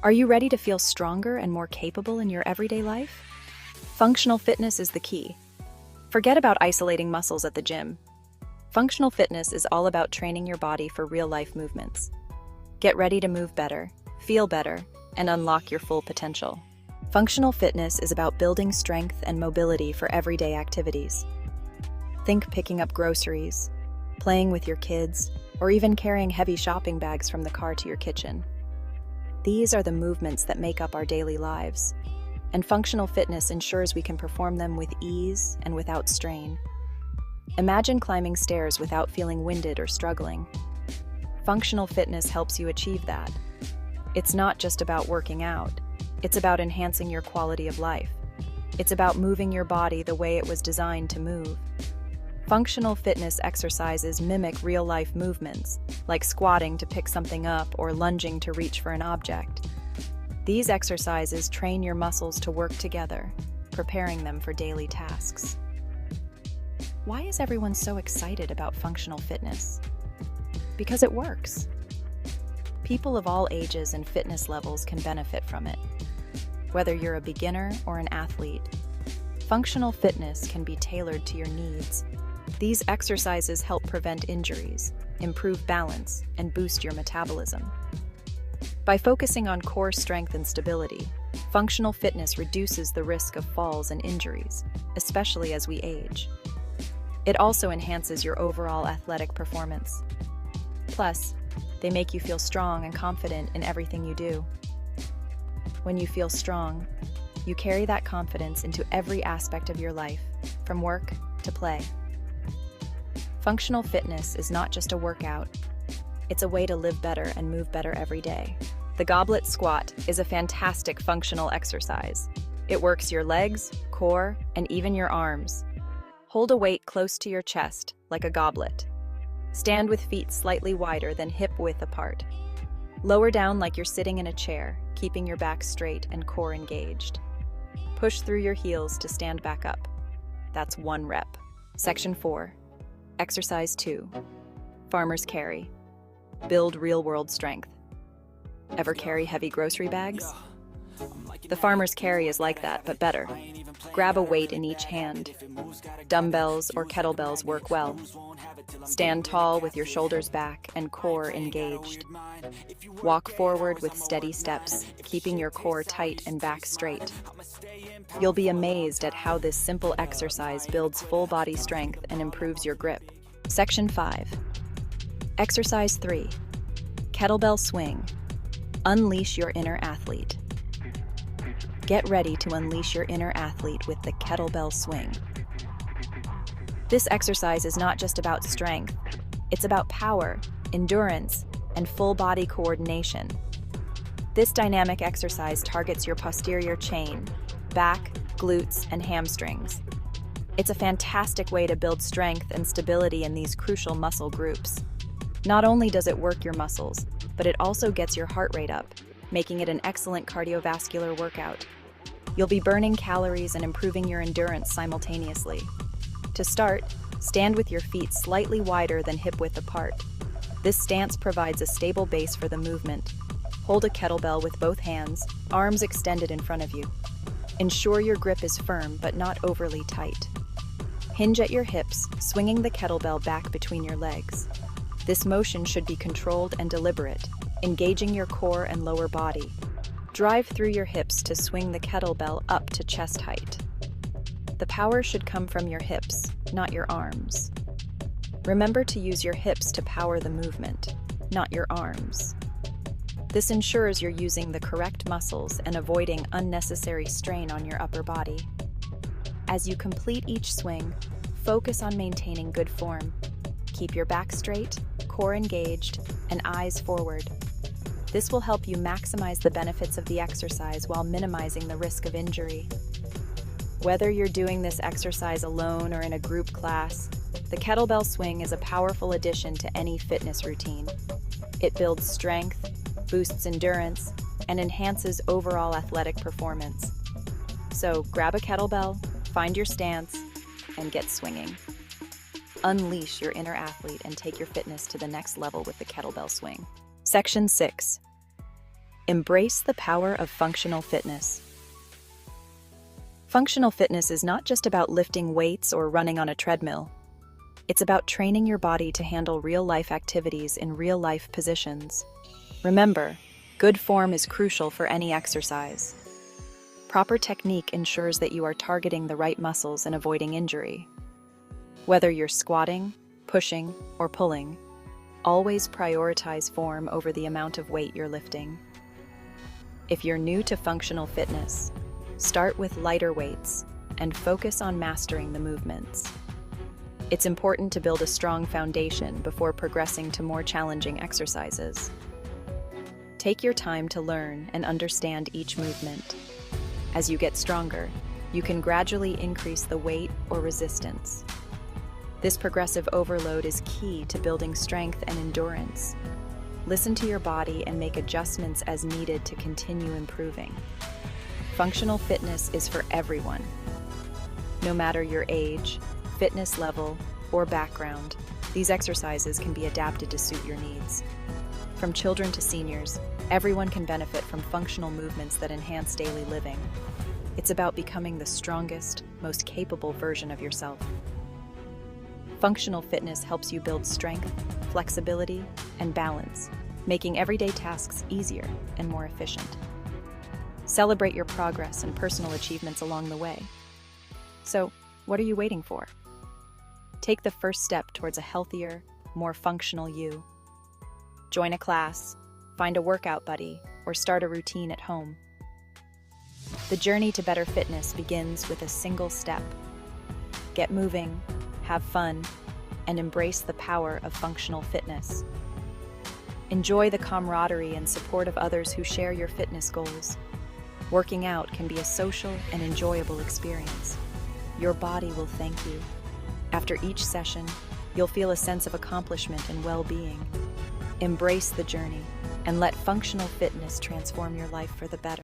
Are you ready to feel stronger and more capable in your everyday life? Functional fitness is the key. Forget about isolating muscles at the gym. Functional fitness is all about training your body for real-life movements. Get ready to move better, feel better, and unlock your full potential. Functional fitness is about building strength and mobility for everyday activities. Think picking up groceries, playing with your kids, or even carrying heavy shopping bags from the car to your kitchen. These are the movements that make up our daily lives, and functional fitness ensures we can perform them with ease and without strain. Imagine climbing stairs without feeling winded or struggling. Functional fitness helps you achieve that. It's not just about working out, it's about enhancing your quality of life. It's about moving your body the way it was designed to move. Functional fitness exercises mimic real-life movements, like squatting to pick something up or lunging to reach for an object. These exercises train your muscles to work together, preparing them for daily tasks. Why is everyone so excited about functional fitness? Because it works. People of all ages and fitness levels can benefit from it. Whether you're a beginner or an athlete, functional fitness can be tailored to your needs. These exercises help prevent injuries, improve balance, and boost your metabolism. By focusing on core strength and stability, functional fitness reduces the risk of falls and injuries, especially as we age. It also enhances your overall athletic performance. Plus, they make you feel strong and confident in everything you do. When you feel strong, you carry that confidence into every aspect of your life, from work to play. Functional fitness is not just a workout, it's a way to live better and move better every day. The Goblet Squat is a fantastic functional exercise. It works your legs, core, and even your arms. Hold a weight close to your chest, like a goblet. Stand with feet slightly wider than hip-width apart. Lower down like you're sitting in a chair, keeping your back straight and core engaged. Push through your heels to stand back up. That's 1 rep. Section 4. Exercise 2. Farmer's carry. Build real-world strength. Ever carry heavy grocery bags? The farmer's carry is like that, but better. Grab a weight in each hand. Dumbbells or kettlebells work well. Stand tall with your shoulders back and core engaged. Walk forward with steady steps, keeping your core tight and back straight. You'll be amazed at how this simple exercise builds full body strength and improves your grip. Section 5. Exercise 3. Kettlebell Swing. Unleash your inner athlete. Get ready to unleash your inner athlete with the Kettlebell Swing. This exercise is not just about strength, it's about power, endurance, and full body coordination. This dynamic exercise targets your posterior chain, back, glutes, and hamstrings. It's a fantastic way to build strength and stability in these crucial muscle groups. Not only does it work your muscles, but it also gets your heart rate up, making it an excellent cardiovascular workout. You'll be burning calories and improving your endurance simultaneously. To start, stand with your feet slightly wider than hip-width apart. This stance provides a stable base for the movement. Hold a kettlebell with both hands, arms extended in front of you. Ensure your grip is firm but not overly tight. Hinge at your hips, swinging the kettlebell back between your legs. This motion should be controlled and deliberate, engaging your core and lower body. Drive through your hips to swing the kettlebell up to chest height. The power should come from your hips, not your arms. Remember to use your hips to power the movement, not your arms. This ensures you're using the correct muscles and avoiding unnecessary strain on your upper body. As you complete each swing, focus on maintaining good form. Keep your back straight, core engaged, and eyes forward. This will help you maximize the benefits of the exercise while minimizing the risk of injury. Whether you're doing this exercise alone or in a group class, the kettlebell swing is a powerful addition to any fitness routine. It builds strength, boosts endurance, and enhances overall athletic performance. So grab a kettlebell, find your stance, and get swinging. Unleash your inner athlete and take your fitness to the next level with the kettlebell swing. Section 6. Embrace the power of functional fitness. Functional fitness is not just about lifting weights or running on a treadmill. It's about training your body to handle real-life activities in real-life positions. Remember, good form is crucial for any exercise. Proper technique ensures that you are targeting the right muscles and avoiding injury. Whether you're squatting, pushing, or pulling, always prioritize form over the amount of weight you're lifting. If you're new to functional fitness, start with lighter weights and focus on mastering the movements. It's important to build a strong foundation before progressing to more challenging exercises. Take your time to learn and understand each movement. As you get stronger, you can gradually increase the weight or resistance. This progressive overload is key to building strength and endurance. Listen to your body and make adjustments as needed to continue improving. Functional fitness is for everyone. No matter your age, fitness level, or background, these exercises can be adapted to suit your needs. From children to seniors, everyone can benefit from functional movements that enhance daily living. It's about becoming the strongest, most capable version of yourself. Functional fitness helps you build strength, flexibility, and balance, making everyday tasks easier and more efficient. Celebrate your progress and personal achievements along the way. So, what are you waiting for? Take the first step towards a healthier, more functional you. Join a class, find a workout buddy, or start a routine at home. The journey to better fitness begins with a single step. Get moving, have fun, and embrace the power of functional fitness. Enjoy the camaraderie and support of others who share your fitness goals. Working out can be a social and enjoyable experience. Your body will thank you. After each session, you'll feel a sense of accomplishment and well-being. Embrace the journey and let functional fitness transform your life for the better.